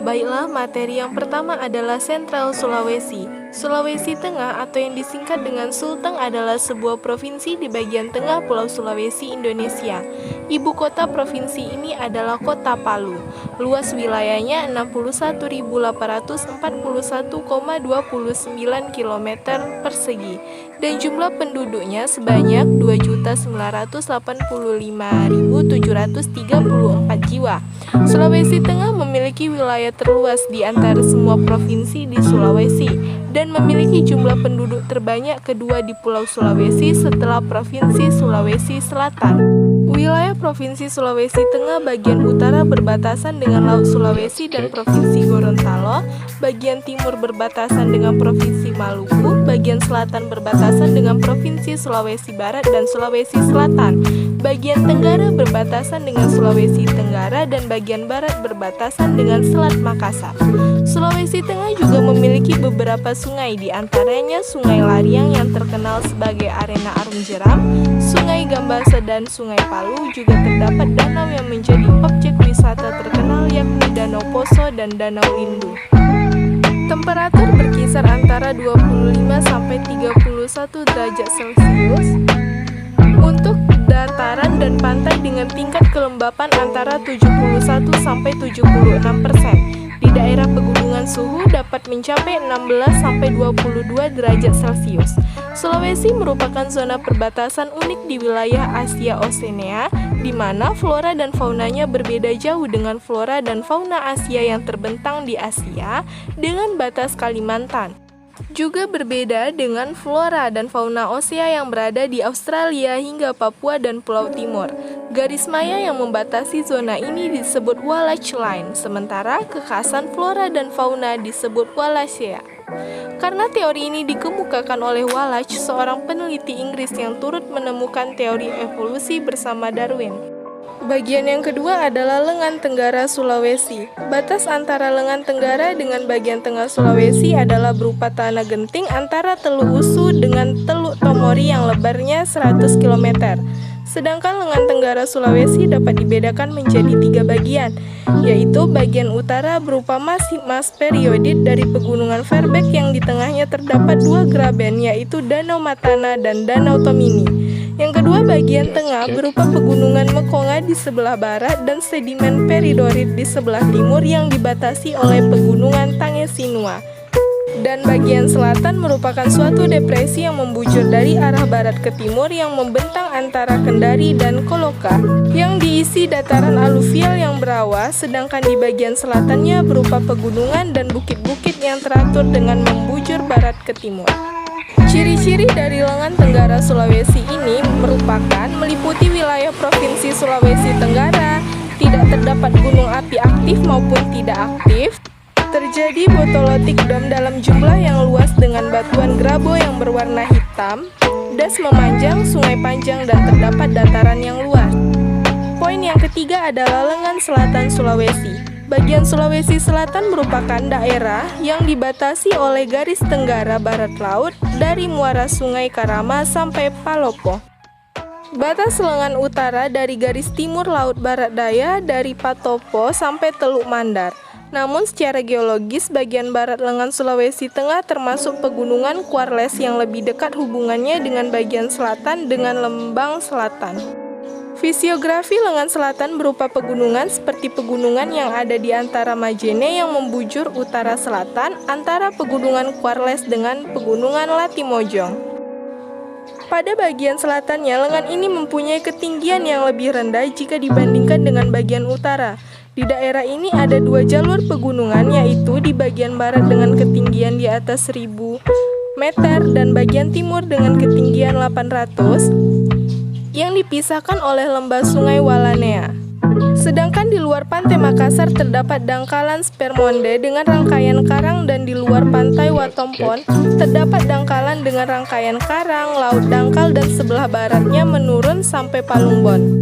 Baiklah, materi yang pertama adalah Sentral Sulawesi. Sulawesi Tengah atau yang disingkat dengan Sulteng adalah sebuah provinsi di bagian tengah Pulau Sulawesi, Indonesia. Ibu kota provinsi ini adalah Kota Palu. Luas wilayahnya 61.841,29 km persegi dan jumlah penduduknya sebanyak 2.985.734 jiwa. Sulawesi Tengah memiliki wilayah terluas di antara semua provinsi di Sulawesi dan memiliki jumlah penduduk terbanyak kedua di Pulau Sulawesi setelah Provinsi Sulawesi Selatan. Wilayah Provinsi Sulawesi Tengah bagian utara berbatasan dengan Laut Sulawesi dan Provinsi Gorontalo, bagian timur berbatasan dengan Provinsi Maluku, bagian selatan berbatasan dengan Provinsi Sulawesi Barat dan Sulawesi Selatan, bagian tenggara berbatasan dengan Sulawesi Tenggara dan bagian barat berbatasan dengan Selat Makassar. Sulawesi Tengah juga memiliki beberapa sungai, di antaranya Sungai Lariang yang terkenal sebagai arena arung jeram, Sungai Gambasa dan Sungai Palu. Juga terdapat danau yang menjadi objek wisata terkenal yakni Danau Poso dan Danau Lindu. Temperatur berkisar antara 25 sampai 31 derajat Celcius. Untuk dataran dan pantai dengan tingkat kelembapan antara 71 sampai 76%. Di daerah pegunungan suhu dapat mencapai 16 sampai 22 derajat Celcius. Sulawesi merupakan zona perbatasan unik di wilayah Asia Oseania, di mana flora dan faunanya berbeda jauh dengan flora dan fauna Asia yang terbentang di Asia dengan batas Kalimantan. Juga berbeda dengan flora dan fauna Oseania yang berada di Australia hingga Papua dan Pulau Timur. Garis maya yang membatasi zona ini disebut Wallach Line, sementara kekhasan flora dan fauna disebut Wallacea. Karena teori ini dikemukakan oleh Wallach, seorang peneliti Inggris yang turut menemukan teori evolusi bersama Darwin. Bagian yang kedua adalah lengan tenggara Sulawesi. Batas antara lengan tenggara dengan bagian tengah Sulawesi adalah berupa tanah genting antara Teluk Usu dengan Teluk Tomori yang lebarnya 100 km. Sedangkan lengan tenggara Sulawesi dapat dibedakan menjadi 3 bagian, yaitu bagian utara berupa mas periodit dari pegunungan Verbeek yang di tengahnya terdapat 2 graben, yaitu Danau Matana dan Danau Tomini. Yang kedua, bagian tengah berupa pegunungan Mekonga di sebelah barat dan sedimen peridorit di sebelah timur yang dibatasi oleh pegunungan Tangesinua. Dan bagian selatan merupakan suatu depresi yang membujur dari arah barat ke timur yang membentang antara Kendari dan Koloka yang diisi dataran aluvial yang berawa, sedangkan di bagian selatannya berupa pegunungan dan bukit-bukit yang teratur dengan membujur barat ke timur. Ciri-ciri dari lengan tenggara Sulawesi ini merupakan meliputi wilayah Provinsi Sulawesi Tenggara, tidak terdapat gunung api aktif maupun tidak aktif, terjadi botolotik dom dalam jumlah yang luas dengan batuan grabo yang berwarna hitam, das memanjang, sungai panjang, dan terdapat dataran yang luas. Poin yang ketiga adalah lengan selatan Sulawesi. Bagian Sulawesi Selatan merupakan daerah yang dibatasi oleh garis tenggara barat laut dari muara Sungai Karama sampai Palopo. Batas lengan utara dari garis timur laut barat daya dari Patopo sampai Teluk Mandar. Namun secara geologis bagian barat lengan Sulawesi Tengah termasuk pegunungan Quarles yang lebih dekat hubungannya dengan bagian selatan dengan Lembang Selatan. Fisiografi lengan selatan berupa pegunungan seperti pegunungan yang ada di antara Majene yang membujur utara selatan antara pegunungan Quarles dengan pegunungan Latimojong. Pada bagian selatannya, lengan ini mempunyai ketinggian yang lebih rendah jika dibandingkan dengan bagian utara. Di daerah ini ada 2 jalur pegunungan, yaitu di bagian barat dengan ketinggian di atas 1000 meter dan bagian timur dengan ketinggian 800 yang dipisahkan oleh lembah Sungai Walanea. Sedangkan di luar pantai Makassar terdapat dangkalan Spermonde dengan rangkaian karang dan di luar pantai Watompon terdapat dangkalan dengan rangkaian karang, laut dangkal dan sebelah baratnya menurun sampai Palumbon.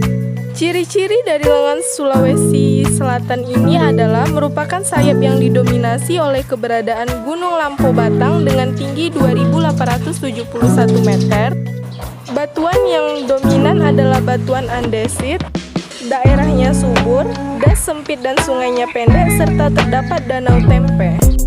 Ciri-ciri dari lengan Sulawesi Selatan ini adalah merupakan sayap yang didominasi oleh keberadaan Gunung Lampo Batang dengan tinggi 2.871 meter. Batuan yang dominan adalah batuan andesit Daerahnya subur, das sempit dan sungainya pendek, serta terdapat danau Tempe.